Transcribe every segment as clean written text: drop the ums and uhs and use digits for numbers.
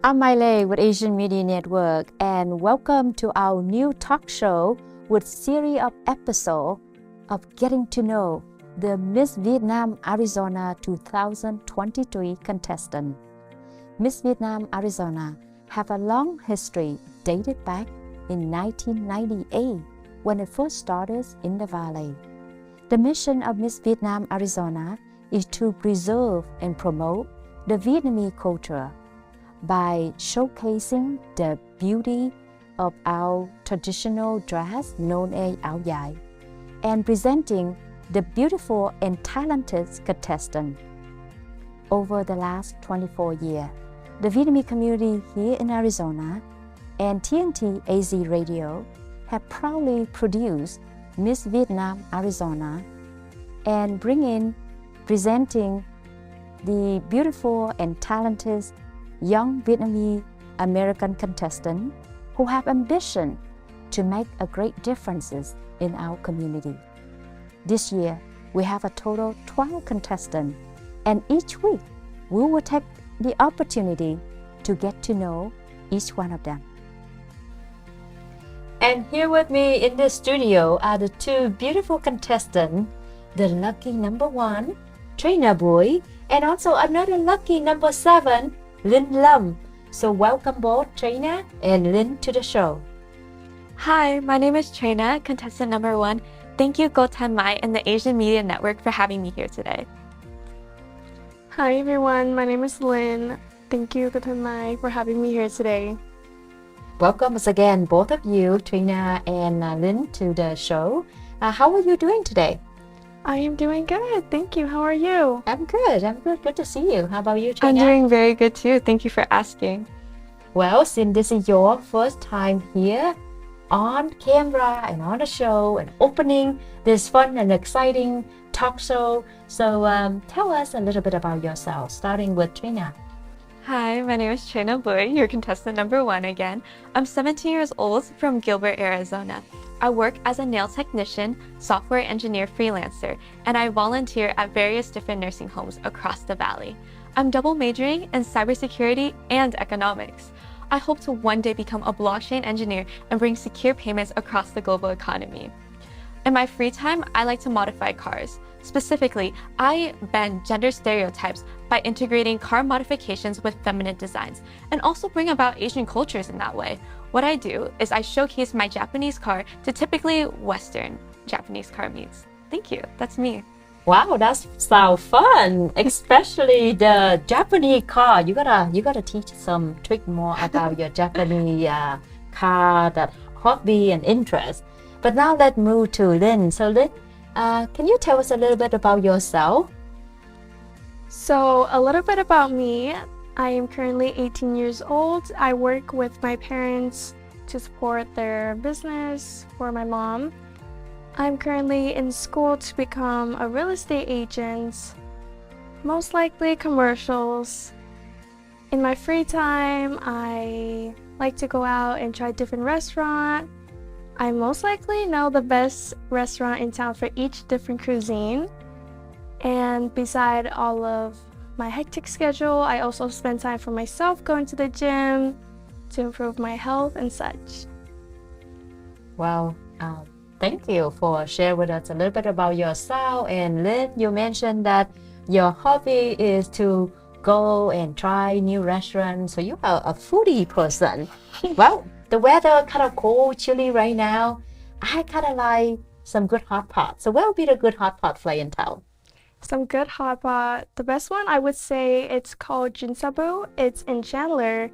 I'm Miley with Asian Media Network, and welcome to our new talk show with series of episodes of getting to know the Miss Vietnam Arizona 2023 contestant. Miss Vietnam Arizona have a long history dated back in 1998 when it first started in the Valley. The mission of Miss Vietnam Arizona is to preserve and promote the Vietnamese culture by showcasing the beauty of our traditional dress known as áo dài and presenting the beautiful and talented contestant. Over the last 24 years, the Vietnamese community here in Arizona and TNT AZ Radio have proudly produced Miss Vietnam Arizona and bring in presenting the beautiful and talented young Vietnamese American contestants who have ambition to make a great differences in our community. This year, we have a total of 12 contestants, and each week, we will take the opportunity to get to know each one of them. And here with me in the studio are the two beautiful contestants, the lucky number 1, Trina Bui, and also another lucky number 7, Linh Lâm. So welcome both Trina and Linh to the show. Hi, my name is Trina, contestant number 1. Thank you, Go Tan Mai and the Asian Media Network for having me here today. Hi everyone, my name is Lynn. Thank you, Go Tan Mai, for having me here today. Welcome once again, both of you, Trina and Linh, to the show. How are you doing today? I am doing good, thank you. How are you? I'm good. Good to see you. How about you, Trina? I'm doing very good too. Thank you for asking. Well, since this is your first time here on camera and on the show and opening this fun and exciting talk show, so tell us a little bit about yourself, starting with Trina. Hi, my name is Trina Bui, your contestant number 1 again. I'm 17 years old from Gilbert, Arizona. I work as a nail technician, software engineer freelancer, and I volunteer at various different nursing homes across the Valley. I'm double majoring in cybersecurity and economics. I hope to one day become a blockchain engineer and bring secure payments across the global economy. In my free time, I like to modify cars. Specifically, I bend gender stereotypes by integrating car modifications with feminine designs and also bring about Asian cultures in that way. What I do is I showcase my Japanese car to typically Western Japanese car meets. Thank you. That's me. Wow, that sounds fun, especially the Japanese car. You gotta teach some trick more about your Japanese car, that hobby and interest. But now let's move to Linh. So Linh, can you tell us a little bit about yourself? So, a little bit about me. I am currently 18 years old. I work with my parents to support their business for my mom. I'm currently in school to become a real estate agent, most likely commercials. In my free time, I like to go out and try different restaurants. I most likely know the best restaurant in town for each different cuisine. And beside all of my hectic schedule, I also spend time for myself going to the gym to improve my health and such. Well, thank you for sharing with us a little bit about yourself. And Linh, you mentioned that your hobby is to go and try new restaurants. So you are a foodie person. Well, the weather kind of cold, chilly right now. I kind of like some good hot pot. So what would be the good hot pot flavor in town? Some good hot pot. The best one, I would say it's called Jinsabu. It's in Chandler.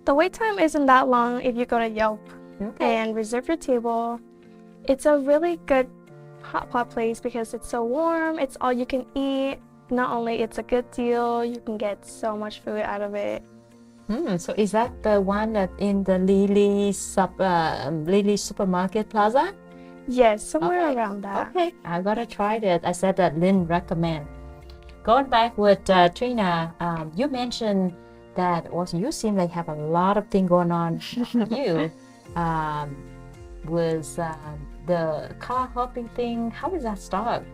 The wait time isn't that long if you go to Yelp and reserve your table. It's a really good hot pot place because it's so warm. It's all you can eat. Not only it's a good deal, you can get so much food out of it. So is that the one that in the Lily Supermarket Plaza? Yes, somewhere around that. Okay, I gotta try that. I said that Linh recommend. Going back with Trina, you mentioned that also you seem like have a lot of things going on you with the car hopping thing. How does that start?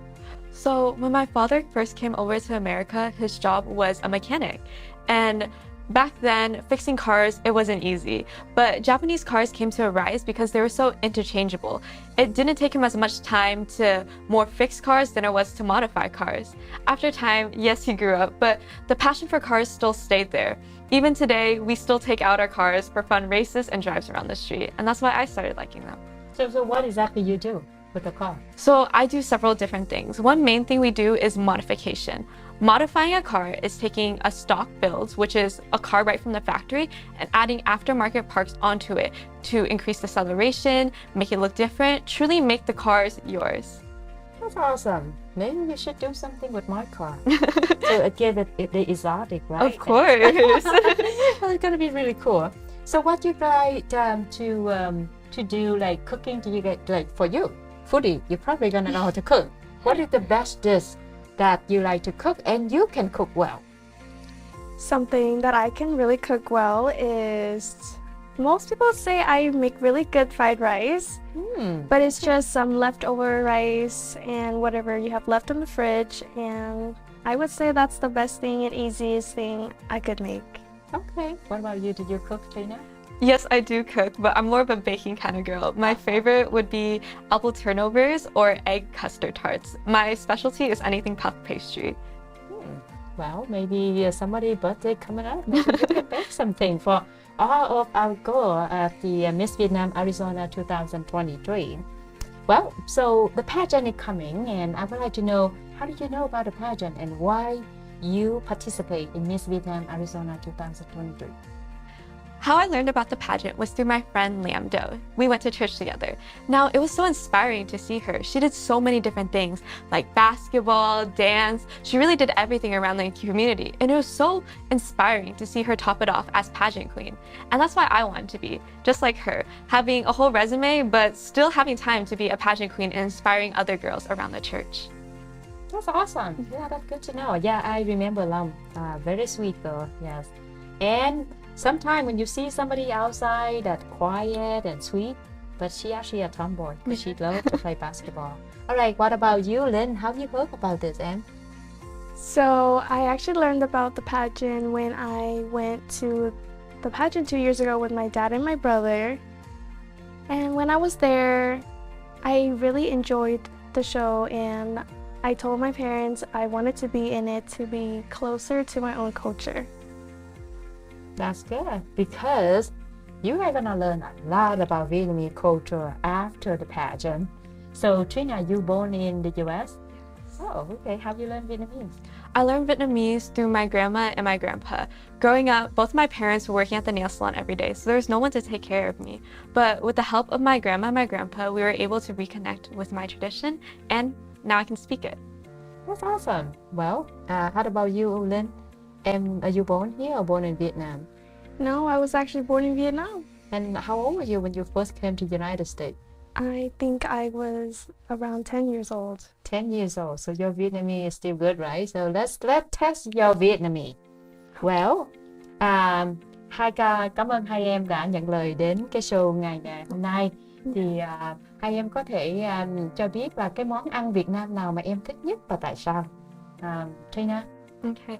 So when my father first came over to America, his job was a mechanic. And Back then, fixing cars, it wasn't easy, but Japanese cars came to arise because they were so interchangeable. It didn't take him as much time to more fix cars than it was to modify cars. After time, yes, he grew up, but the passion for cars still stayed there. Even today, we still take out our cars for fun races and drives around the street, and that's why I started liking them. So what exactly you do with the car? So I do several different things. One main thing we do is modification. Modifying a car is taking a stock build, which is a car right from the factory, and adding aftermarket parts onto it to increase the acceleration, make it look different, truly make the cars yours. That's awesome. Maybe you should do something with my car. So again, the exotic, right? Of course. Well, it's gonna be really cool. So what you like to do, like cooking? Do you get like for you, foodie? You're probably gonna know how to cook. What is the best dish that you like to cook and you can cook well? Something that I can really cook well is, most people say I make really good fried rice, but it's just some leftover rice and whatever you have left in the fridge, and I would say that's the best thing and easiest thing I could make. Okay. What about you? Did you cook, Trina? Yes, I do cook, but I'm more of a baking kind of girl. My favorite would be apple turnovers or egg custard tarts. My specialty is anything puff pastry. Well, maybe somebody's birthday coming up. Maybe you can bake something for all of our goal at the Miss Vietnam Arizona 2023. Well, so the pageant is coming, and I would like to know, how did you know about the pageant and why you participate in Miss Vietnam Arizona 2023? How I learned about the pageant was through my friend Lam Do. We went to church together. Now, it was so inspiring to see her. She did so many different things, like basketball, dance. She really did everything around the community. And it was so inspiring to see her top it off as pageant queen. And that's why I wanted to be, just like her, having a whole resume, but still having time to be a pageant queen and inspiring other girls around the church. That's awesome. Yeah, that's good to know. Yeah, I remember Lam. Very sweet girl, yes. And sometimes when you see somebody outside that's quiet and sweet, but she actually a tomboy because she loves to play basketball. All right, what about you, Lynn? How you heard about this, Em? So I actually learned about the pageant when I went to the pageant 2 years ago with my dad and my brother. And when I was there, I really enjoyed the show, and I told my parents I wanted to be in it to be closer to my own culture. That's good because you are gonna learn a lot about Vietnamese culture after the pageant. So Trina, you born in the U.S.? Oh, okay. How you learn Vietnamese? I learned Vietnamese through my grandma and my grandpa. Growing up, both my parents were working at the nail salon every day, so there was no one to take care of me. But with the help of my grandma and my grandpa, we were able to reconnect with my tradition, and now I can speak it. That's awesome. Well, how about you, Lynn? Are you born here or born in Vietnam? No, I was actually born in Vietnam. And how old were you when you first came to the United States? I think I was around 10 years old. 10 years old. So your Vietnamese is still good, right? So let's test your Vietnamese. Well, cảm ơn hai em đã nhận lời đến cái show ngày hôm nay. Thì hai em có thể cho biết là cái món ăn Việt Nam nào mà em thích nhất và tại sao? Trina? Okay.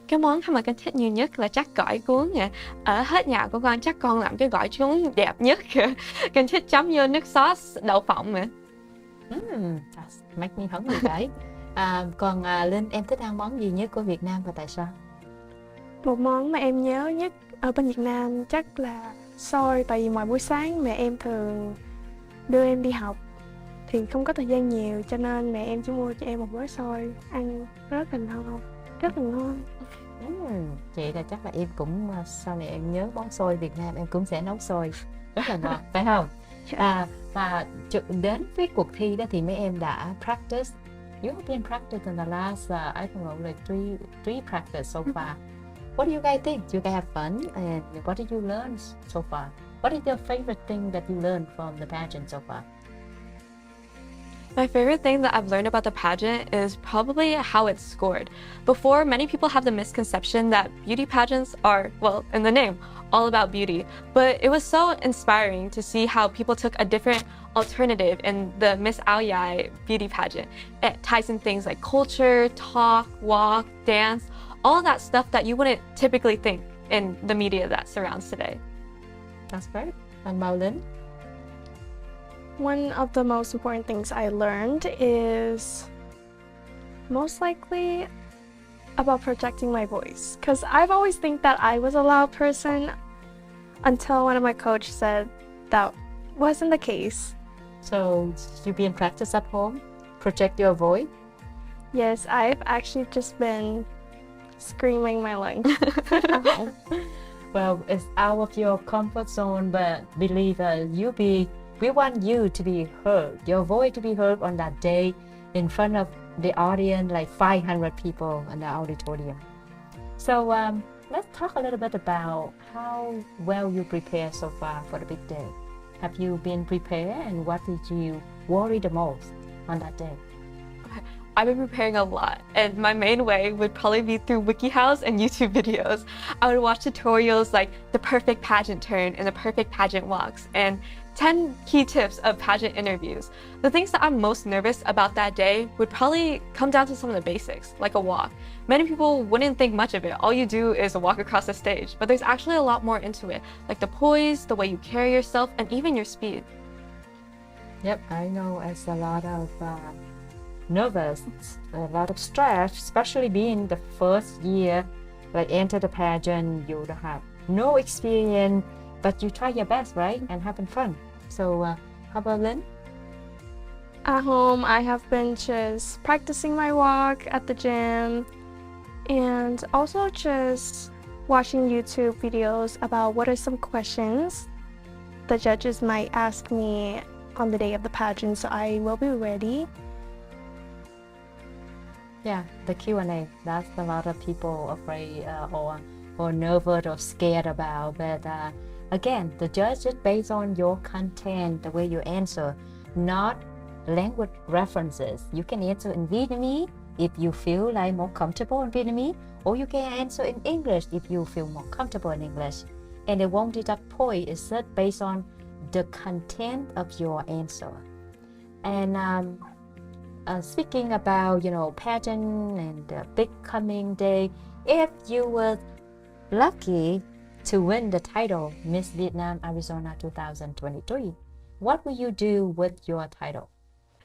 Cái món mà con thích nhiều nhất là chắc gỏi cuốn nè. Ở hết nhà của con chắc con làm cái gỏi cuốn đẹp nhất. Con thích chấm vô nước sauce đậu phộng nữa. Make me hungry đấy. Còn Linh, em thích ăn món gì nhất của Việt Nam và tại sao? Một món mà em nhớ nhất ở bên Việt Nam chắc là xôi, tại vì mỗi buổi sáng mẹ em thường đưa em đi học thì không có thời gian nhiều, cho nên mẹ em chỉ mua cho em một gói xôi, ăn rất là ngon, rất là ngon. Vậy là chắc là em cũng sau này em nhớ món xôi Việt Nam em cũng sẽ nấu xôi rất là ngon, phải không? Và đến với cuộc thi đó thì mấy em đã practice. You have been practicing in the last I don't know, like three practice so far. What do you guys think? Do you guys have fun? And what did you learn so far? What is your favorite thing that you learned from the pageant so far? My favorite thing that I've learned about the pageant is probably how it's scored. Before, many people have the misconception that beauty pageants are, well, in the name, all about beauty. But it was so inspiring to see how people took a different alternative in the Miss Ao Dai beauty pageant. It ties in things like culture, talk, walk, dance, all of that stuff that you wouldn't typically think in the media that surrounds today. That's great. And Maulin? One of the most important things I learned is most likely about projecting my voice, because I've always think that I was a loud person until one of my coach said that wasn't the case. So you be in practice at home? Project your voice? Yes, I've actually just been screaming my lungs. Well, it's out of your comfort zone, but believe us, we want you to be heard, your voice to be heard on that day in front of the audience, like 500 people in the auditorium. So let's talk a little bit about how well you prepare so far for the big day. Have you been prepared, and what did you worry the most on that day? I've been preparing a lot, and my main way would probably be through WikiHows and YouTube videos. I would watch tutorials like the perfect pageant turn and the perfect pageant walks, and 10 key tips of pageant interviews. The things that I'm most nervous about that day would probably come down to some of the basics, like a walk. Many people wouldn't think much of it. All you do is walk across the stage, but there's actually a lot more into it, like the poise, the way you carry yourself, and even your speed. Yep, I know it's a lot of nervous, a lot of stress, especially being the first year, like enter the pageant, you don't have no experience, but you try your best, right? And having fun. So how about Lynn? At home, I have been just practicing my walk at the gym and also just watching YouTube videos about what are some questions the judges might ask me on the day of the pageant, so I will be ready. Yeah, the Q&A, that's a lot of people afraid or nervous or scared about, but again, the judge is based on your content, the way you answer, not language references. You can answer in Vietnamese if you feel like more comfortable in Vietnamese, or you can answer in English if you feel more comfortable in English. And they won't deduct point. It's just based on the content of your answer. And speaking about, pageant and the big coming day, if you were lucky to win the title Miss Vietnam Arizona 2023, what will you do with your title?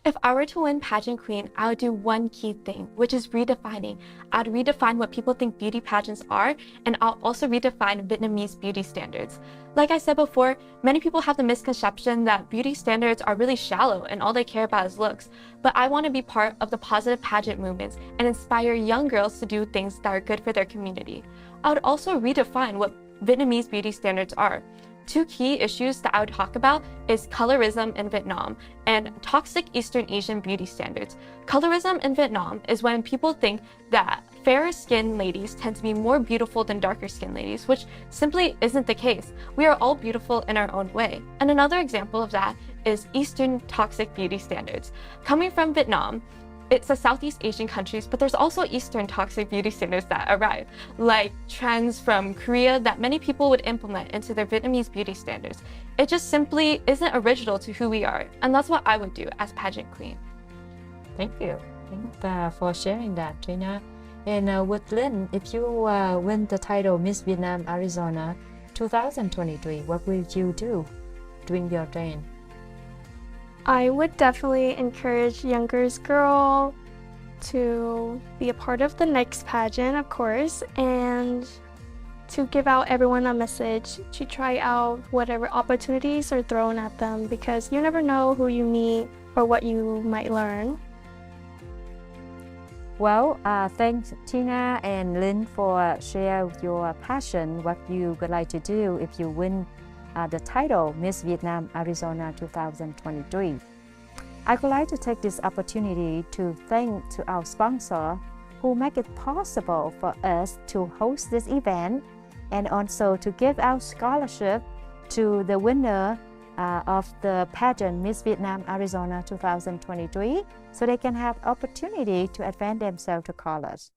If I were to win pageant queen, I would do one key thing, which is redefining. I'd redefine what people think beauty pageants are, and I'll also redefine Vietnamese beauty standards. Like I said before, many people have the misconception that beauty standards are really shallow and all they care about is looks. But I want to be part of the positive pageant movements and inspire young girls to do things that are good for their community. I would also redefine what Vietnamese beauty standards are. Two key issues that I would talk about is colorism in Vietnam and toxic Eastern Asian beauty standards. Colorism in Vietnam is when people think that fairer skinned ladies tend to be more beautiful than darker skinned ladies, which simply isn't the case. We are all beautiful in our own way. And another example of that is Eastern toxic beauty standards. Coming from Vietnam, it's the Southeast Asian countries, but there's also Eastern toxic beauty standards that arrive, like trends from Korea that many people would implement into their Vietnamese beauty standards. It just simply isn't original to who we are, and that's what I would do as pageant queen. Thank you. Thanks for sharing that, Trina. And with Lynn, if you win the title Miss Vietnam Arizona 2023, what will you do during your reign? I would definitely encourage younger girls to be a part of the next pageant, of course, and to give out everyone a message to try out whatever opportunities are thrown at them, because you never know who you meet or what you might learn. Well, thanks Tina and Lynn for sharing your passion, what you would like to do if you win the title Miss Vietnam Arizona 2023. I would like to take this opportunity to thank to our sponsor who make it possible for us to host this event, and also to give out scholarship to the winner of the pageant Miss Vietnam Arizona 2023, so they can have opportunity to advance themselves to college.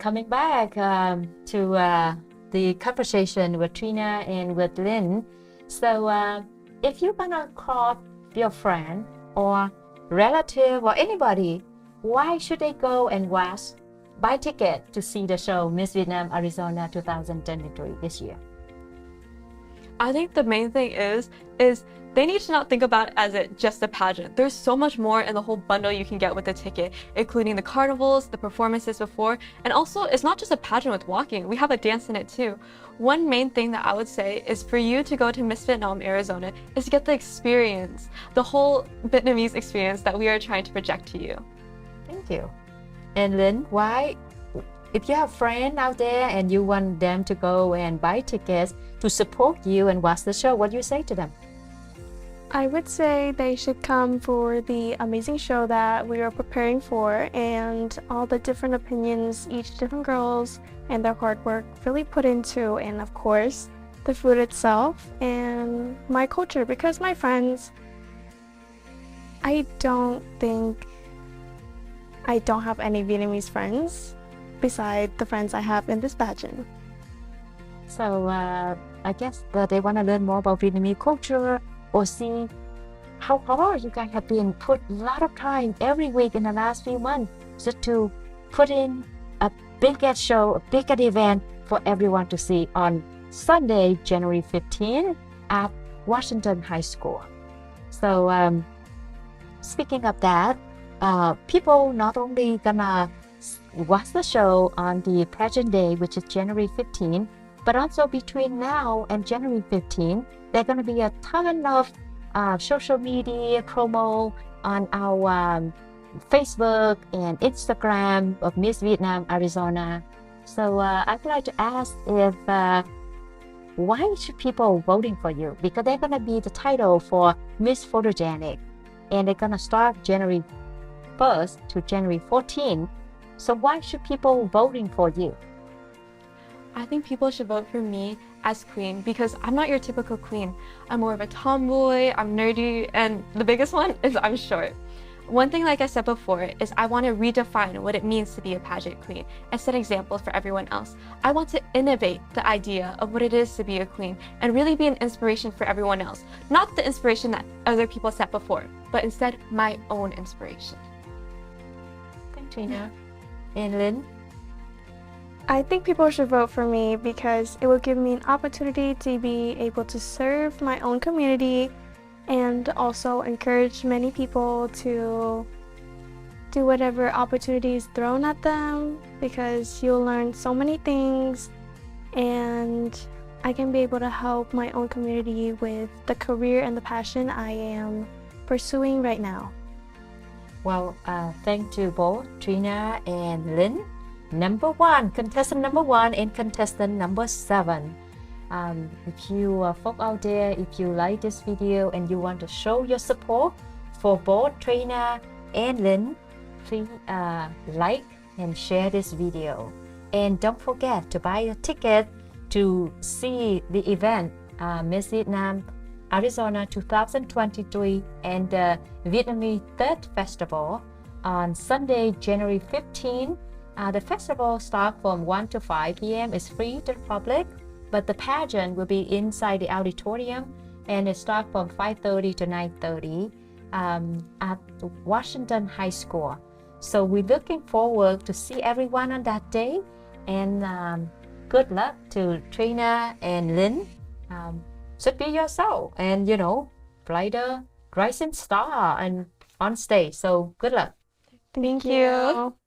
coming back to the conversation with Trina and with Lynn. So if you're gonna call your friend or relative or anybody, why should they go and buy ticket to see the show Miss Vietnam Arizona 2023 this year? I think the main thing is they need to not think about it as just a pageant. There's so much more in the whole bundle you can get with the ticket, including the carnivals, the performances before, and also it's not just a pageant with walking. We have a dance in it too. One main thing that I would say is for you to go to Miss Vietnam Arizona is to get the experience, the whole Vietnamese experience that we are trying to project to you. Thank you. And Lynn, why, if you have friends out there and you want them to go and buy tickets to support you and watch the show, what do you say to them? I would say they should come for the amazing show that we are preparing for and all the different opinions each different girls and their hard work really put into, and of course the food itself and my culture, because my friends, I don't have any Vietnamese friends beside the friends I have in this pageant. So I guess that they want to learn more about Vietnamese culture or see how hard you guys have been put a lot of time every week in the last few months just to put in a bigger show, a bigger event for everyone to see on Sunday, January 15 at Washington High School. So speaking of that, people not only gonna watch the show on the pageant day, which is January 15, but also between now and January 15, there's going to be a ton of social media promo on our Facebook and Instagram of Miss Vietnam Arizona. So I'd like to ask if why should people voting for you? Because they're going to be the title for Miss Photogenic, and they're going to start January 1st to January 14th. So why should people voting for you? I think people should vote for me as queen because I'm not your typical queen. I'm more of a tomboy, I'm nerdy, and the biggest one is I'm short. One thing, like I said before, is I want to redefine what it means to be a pageant queen and set examples for everyone else. I want to innovate the idea of what it is to be a queen and really be an inspiration for everyone else. Not the inspiration that other people set before, but instead my own inspiration. Thanks, Trina. And Lynn? I think people should vote for me because it will give me an opportunity to be able to serve my own community and also encourage many people to do whatever opportunity is thrown at them, because you'll learn so many things and I can be able to help my own community with the career and the passion I am pursuing right now. Well, thank you both, Trina and Lynn. Number one, contestant number 1 and contestant number 7. If you folk out there, if you like this video and you want to show your support for both Trina and Lynn, please like and share this video. And don't forget to buy a ticket to see the event Miss Vietnam Arizona 2023 and the Vietnamese Third Festival on Sunday, January 15. The festival starts from 1 to 5 p.m. It's free to the public, but the pageant will be inside the auditorium and it starts from 5:30 to 9:30 at Washington High School. So we're looking forward to see everyone on that day, and good luck to Trina and Lynn. Should be yourself and brighter rising star and on stage. So good luck. Thank you.